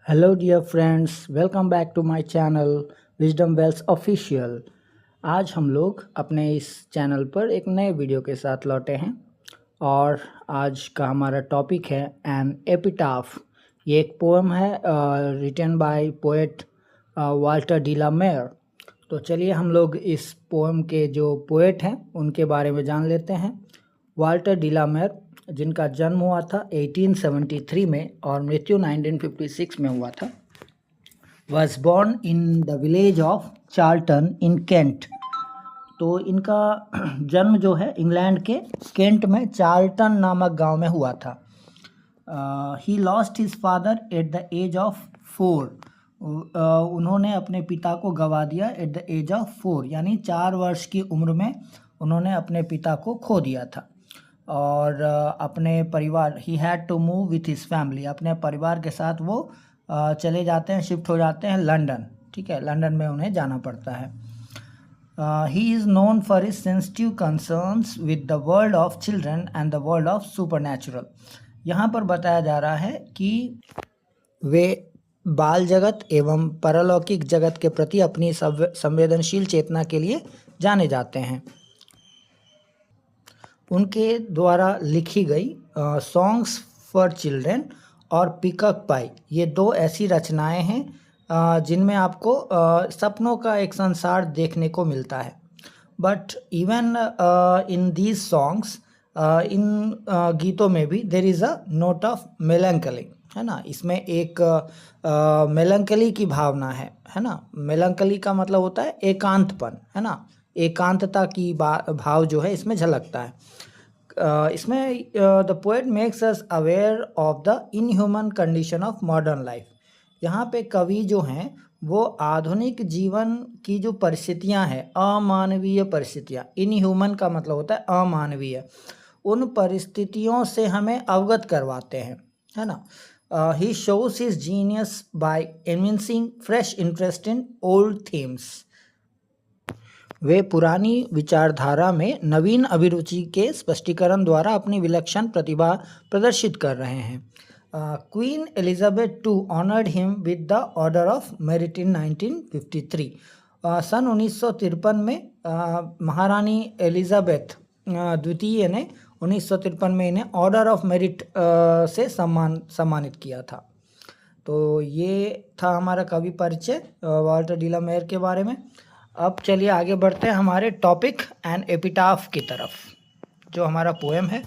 Hello dear friends, welcome back to my channel wisdom wells official. आज हम लोग अपने इस चैनल पर एक नए वीडियो के साथ लौटे हैं और आज का हमारा टॉपिक है एन एपिटाफ। ये एक पोएम है written by poet Walter de la Mare. तो चलिए हम लोग इस पोएम के जो पोएट हैं उनके बारे में जान लेते हैं। वाल्टर डी ला मेयर, जिनका जन्म हुआ था 1873 में और मृत्यु 1956 में हुआ था, was born in the village of Charlton in Kent. तो इनका जन्म जो है इंग्लैंड के केंट में चार्ल्टन नामक गांव में हुआ था। He lost his father at the age of 4। उन्होंने अपने पिता को गंवा दिया एट द एज ऑफ 4, यानी 4 वर्ष की उम्र में उन्होंने अपने पिता को खो दिया था। और अपने परिवार, he had to move with his family, अपने परिवार के साथ वो चले जाते हैं, शिफ्ट हो जाते हैं लंदन। ठीक है, लंदन में उन्हें जाना पड़ता है। He is known for his sensitive concerns with the world of children and the world of supernatural. यहाँ पर बताया जा रहा है कि वे बाल जगत एवं परलौकिक जगत के प्रति अपनी संवेदनशील चेतना के लिए जाने जाते हैं। उनके द्वारा लिखी गई सॉन्ग्स फॉर चिल्ड्रन और पिकअप पाई, ये 2 ऐसी रचनाएं हैं जिनमें आपको सपनों का एक संसार देखने को मिलता है। But even in these songs, इन गीतों में भी there is a note of melancholy, है ना। इसमें एक मेलंकली की भावना है ना। मेलंकली का मतलब होता है एकांतपन, है ना। एकांतता की भाव जो है इसमें झलकता है। इसमें the poet makes us aware of the inhuman condition of modern life. यहाँ पे कवि जो हैं वो आधुनिक जीवन की जो परिस्थितियाँ हैं, अमानवीय परिस्थितियाँ, इनह्यूमन का मतलब होता है अमानवीय, उन परिस्थितियों से हमें अवगत करवाते हैं, है ना। He shows his genius by evincing fresh interest in old themes. वे पुरानी विचारधारा में नवीन अभिरुचि के स्पष्टीकरण द्वारा अपनी विलक्षण प्रतिभा प्रदर्शित कर रहे हैं। Queen Elizabeth II honoured him with the order of merit in 1953। सन 1953 में महारानी एलिजाबेथ द्वितीय ने 1953 में इन्हें ऑर्डर ऑफ मेरिट से सम्मानित किया था। तो ये था हमारा कवि परिचय वाल्टर डी ला मेयर के बारे में। अब चलिए आगे बढ़ते हैं हमारे टॉपिक एन एपिटाफ की तरफ, जो हमारा पोएम है।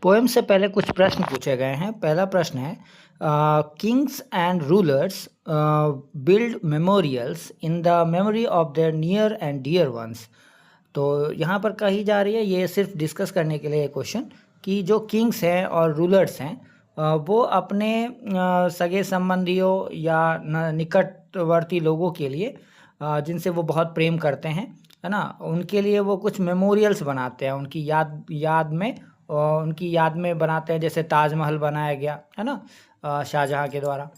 पोएम से पहले कुछ प्रश्न पूछे गए हैं। पहला प्रश्न है, kings and rulers build memorials in the memory of their near and dear ones. तो यहाँ पर कही जा रही है, ये सिर्फ डिस्कस करने के लिए क्वेश्चन, कि जो किंग्स हैं और रूलर्स हैं वो अपने सगे संबंधियों या निकटवर्ती लोगों के लिए जिनसे वो बहुत प्रेम करते हैं, है ना, उनके लिए वो कुछ मेमोरियल्स बनाते हैं, उनकी याद में बनाते हैं। जैसे ताजमहल बनाया गया, है ना, शाहजहाँ के द्वारा।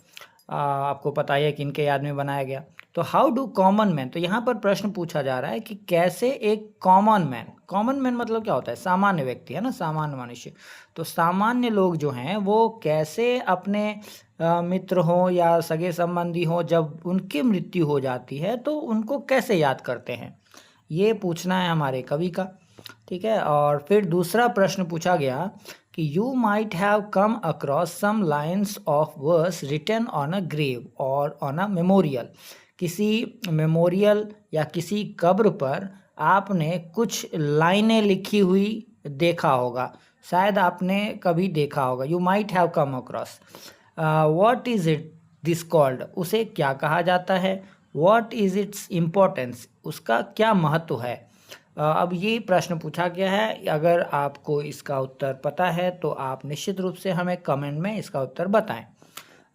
आपको पता ही है कि इनके याद में बनाया गया। तो हाउ डू कॉमन मैन, तो यहाँ पर प्रश्न पूछा जा रहा है कि कैसे एक कॉमन मैन मतलब क्या होता है? सामान्य व्यक्ति, है ना, सामान्य मनुष्य। तो सामान्य लोग जो हैं वो कैसे अपने मित्र हों या सगे संबंधी हों, जब उनकी मृत्यु हो जाती है तो उनको कैसे याद करते हैं, ये पूछना है हमारे कवि का। ठीक है। और फिर दूसरा प्रश्न पूछा गया कि you might have come across some lines of verse written on a grave और ऑन अ मेमोरियल। किसी मेमोरियल या किसी कब्र पर आपने कुछ लाइनें लिखी हुई देखा होगा, शायद आपने कभी देखा होगा। You might have come across. What is it this called, उसे क्या कहा जाता है? व्हाट इज़ इट्स इम्पोर्टेंस, उसका क्या महत्व है? अब ये प्रश्न पूछा गया है। अगर आपको इसका उत्तर पता है तो आप निश्चित रूप से हमें कमेंट में इसका उत्तर बताएं।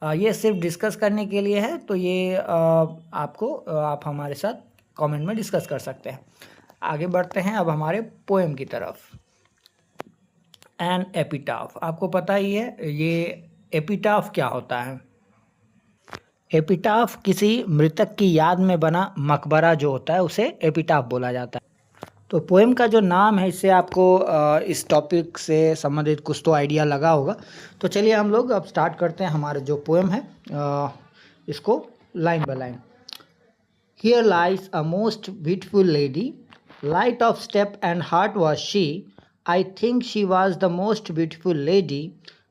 ये सिर्फ डिस्कस करने के लिए है, तो ये आप हमारे साथ कमेंट में डिस्कस कर सकते हैं। आगे बढ़ते हैं अब हमारे पोएम की तरफ। एन एपिटाफ, आपको पता ही है ये एपिटाफ क्या होता है। एपिटाफ किसी मृतक की याद में बना मकबरा जो होता है उसे एपिटाफ बोला जाता है। तो पोएम का जो नाम है इससे आपको इस टॉपिक से संबंधित कुछ तो आइडिया लगा होगा। तो चलिए हम लोग अब स्टार्ट करते हैं हमारे जो पोएम है इसको line by line. Here lies a most beautiful lady, light of step and heart was she. I think she was the most beautiful lady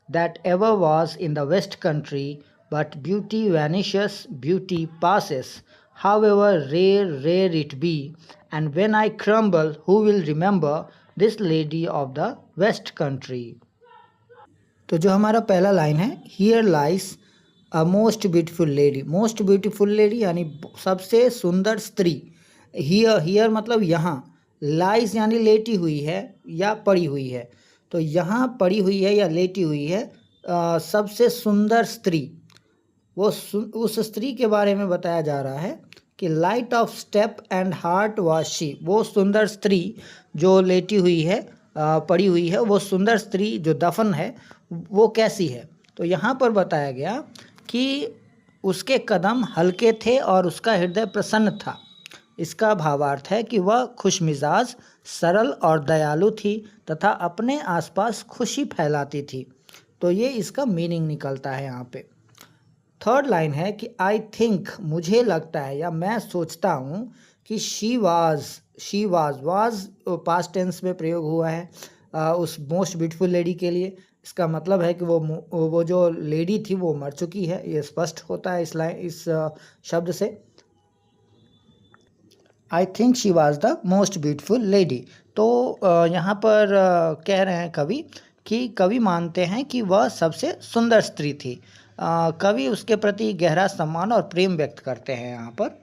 that ever was in the West Country, but beauty vanishes, beauty passes. However rare, rare it be, and when I crumble, who will remember this lady of the West Country? तो जो हमारा पहला line है, here lies a most beautiful lady. Most beautiful lady यानी सबसे सुंदर स्त्री। Here मतलब यहाँ, लाइस यानी लेटी हुई है या पड़ी हुई है। तो यहाँ पड़ी हुई है या लेटी हुई है सबसे सुंदर स्त्री। वो उस स्त्री के बारे में बताया जा रहा है कि light of step and heart was she. वो सुंदर स्त्री जो लेटी हुई है, पड़ी हुई है, वो सुंदर स्त्री जो दफन है वो कैसी है। तो यहाँ पर बताया गया कि उसके कदम हल्के थे और उसका हृदय प्रसन्न था। इसका भावार्थ है कि वह खुशमिजाज, सरल और दयालु थी तथा अपने आसपास खुशी फैलाती थी। तो ये इसका मीनिंग निकलता है यहाँ पे। थर्ड लाइन है कि आई थिंक, मुझे लगता है या मैं सोचता हूँ कि शी वाज पास्ट टेंस में प्रयोग हुआ है उस मोस्ट ब्यूटीफुल लेडी के लिए। इसका मतलब है कि वो जो लेडी थी वो मर चुकी है, ये स्पष्ट होता है इस शब्द से। I think she was the most beautiful lady. तो यहाँ पर कह रहे हैं कवि कि कवि मानते हैं कि वह सबसे सुंदर स्त्री थी। कवि उसके प्रति गहरा सम्मान और प्रेम व्यक्त करते हैं यहाँ पर।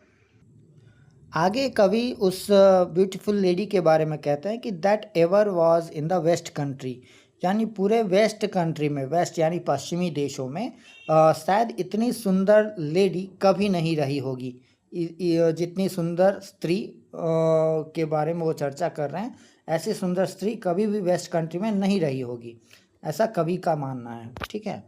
आगे कवि उस ब्यूटीफुल लेडी के बारे में कहते हैं कि that ever was in the west country, यानी पूरे वेस्ट कंट्री में, वेस्ट यानी पश्चिमी देशों में शायद इतनी सुंदर लेडी कभी नहीं रही होगी। जितनी सुंदर स्त्री के बारे में वो चर्चा कर रहे हैं, ऐसी सुंदर स्त्री कभी भी वेस्ट कंट्री में नहीं रही होगी, ऐसा कवि का मानना है। ठीक है।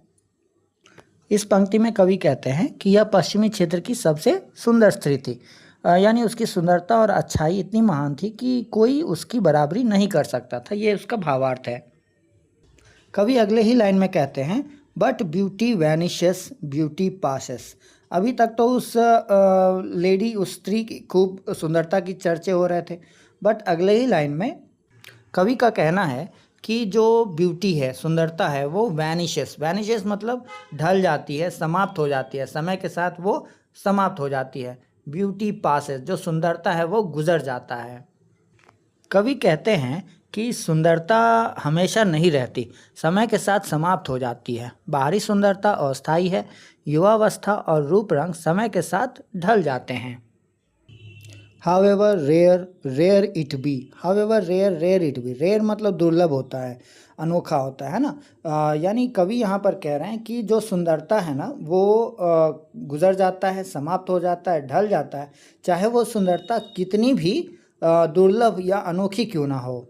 इस पंक्ति में कवि कहते हैं कि यह पश्चिमी क्षेत्र की सबसे सुंदर स्त्री थी, यानी उसकी सुंदरता और अच्छाई इतनी महान थी कि कोई उसकी बराबरी नहीं कर सकता था। ये उसका भावार्थ है। कवि अगले ही लाइन में कहते हैं but beauty vanishes, beauty passes. अभी तक तो उस लेडी, उस स्त्री की खूब सुंदरता की चर्चे हो रहे थे, बट अगले ही लाइन में कवि का कहना है कि जो ब्यूटी है, सुंदरता है, वो वैनिशेस मतलब ढल जाती है, समाप्त हो जाती है, समय के साथ वो समाप्त हो जाती है। ब्यूटी पासेस, जो सुंदरता है वो गुजर जाता है। कवि कहते हैं कि सुंदरता हमेशा नहीं रहती, समय के साथ समाप्त हो जाती है। बाहरी सुंदरता अस्थायी है, युवावस्था और रूप रंग समय के साथ ढल जाते हैं। However rare it be, rare it be, rare मतलब दुर्लभ होता है, अनोखा होता है ना। यानी कवि यहाँ पर कह रहे हैं कि जो सुंदरता है ना वो गुजर जाता है, समाप्त हो जाता है, ढल जाता है, चाहे वो सुंदरता कितनी भी दुर्लभ या अनोखी क्यों ना हो।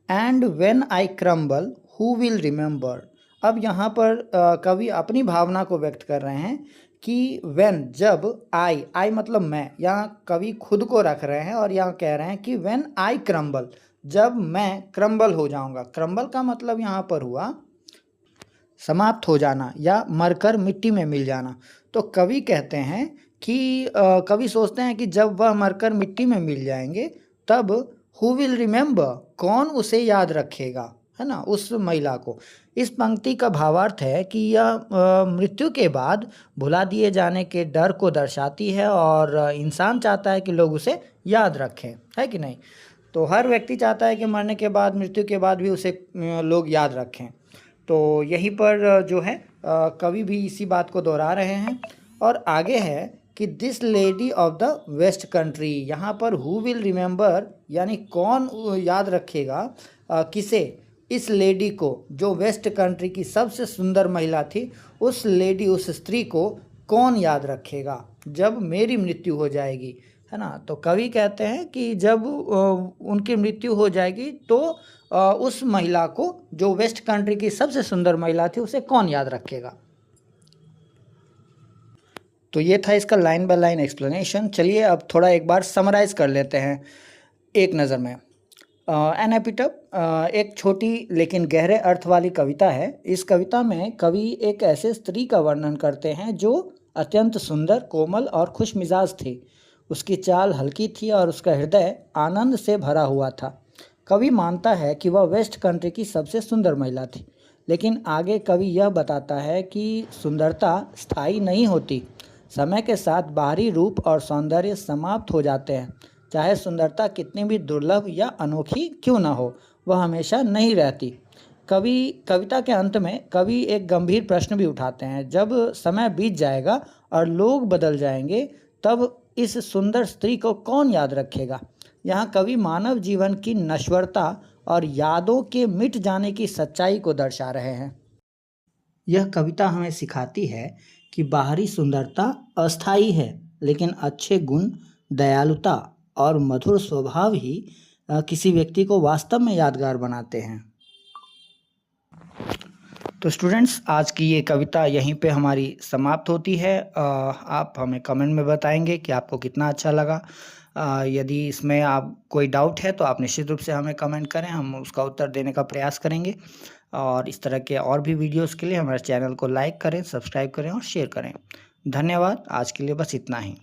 And when I crumble who will remember. अब यहाँ पर कवि अपनी भावना को व्यक्त कर रहे हैं कि व्हेन, जब, आई मतलब मैं, यहाँ कवि खुद को रख रहे हैं और यहाँ कह रहे हैं कि व्हेन आई क्रम्बल, जब मैं क्रम्बल हो जाऊँगा। क्रम्बल का मतलब यहाँ पर हुआ समाप्त हो जाना या मरकर मिट्टी में मिल जाना। तो कवि कहते हैं कि कवि सोचते हैं कि जब वह मरकर मिट्टी में मिल जाएंगे तब हु विल रिमेंबर, कौन उसे याद रखेगा, है ना, उस महिला को। इस पंक्ति का भावार्थ है कि यह मृत्यु के बाद भुला दिए जाने के डर को दर्शाती है और इंसान चाहता है कि लोग उसे याद रखें, है कि नहीं। तो हर व्यक्ति चाहता है कि मरने के बाद, मृत्यु के बाद भी उसे लोग याद रखें। तो यहीं पर जो है कवि भी इसी बात को दोहरा रहे हैं। और आगे है कि this lady of the west country, यहाँ पर हु विल रिमेंबर यानी कौन याद रखेगा किसे, इस लेडी को, जो वेस्ट कंट्री की सबसे सुंदर महिला थी, उस लेडी, उस स्त्री को कौन याद रखेगा जब मेरी मृत्यु हो जाएगी, है ना। तो कवि कहते हैं कि जब उनकी मृत्यु हो जाएगी तो उस महिला को, जो वेस्ट कंट्री की सबसे सुंदर महिला थी, उसे कौन याद रखेगा। तो ये था इसका लाइन बाय लाइन एक्सप्लेनेशन। चलिए अब थोड़ा एक बार समराइज़ कर लेते हैं। एक नज़र में। एन एपिटफ एक छोटी लेकिन गहरे अर्थ वाली कविता है। इस कविता में कवि एक ऐसे स्त्री का वर्णन करते हैं जो अत्यंत सुंदर, कोमल और खुश मिजाज थी। उसकी चाल हल्की थी और उसका हृदय आनंद से भरा हुआ था। कवि मानता है कि वह वेस्ट कंट्री की सबसे सुंदर महिला थी, लेकिन आगे कवि यह बताता है कि सुंदरता स्थायी नहीं होती। समय के साथ बाहरी रूप और सौंदर्य समाप्त हो जाते हैं। चाहे सुंदरता कितनी भी दुर्लभ या अनोखी क्यों न हो, वह हमेशा नहीं रहती। कविता के अंत में कवि एक गंभीर प्रश्न भी उठाते हैं। जब समय बीत जाएगा और लोग बदल जाएंगे, तब इस सुंदर स्त्री को कौन याद रखेगा? यहाँ कवि मानव जीवन की नश्वरता और यादों के मिट जाने की सच्चाई को दर्शा रहे हैं। यह कविता हमें सिखाती है कि बाहरी सुंदरता अस्थायी है, लेकिन अच्छे गुण, दयालुता और मधुर स्वभाव ही किसी व्यक्ति को वास्तव में यादगार बनाते हैं। तो स्टूडेंट्स, आज की ये कविता यहीं पे हमारी समाप्त होती है। आप हमें कमेंट में बताएंगे कि आपको कितना अच्छा लगा। यदि इसमें आप कोई डाउट है तो आप निश्चित रूप से हमें कमेंट करें, हम उसका उत्तर देने का प्रयास करेंगे। और इस तरह के और भी वीडियोस के लिए हमारे चैनल को लाइक करें, सब्सक्राइब करें और शेयर करें। धन्यवाद। आज के लिए बस इतना ही।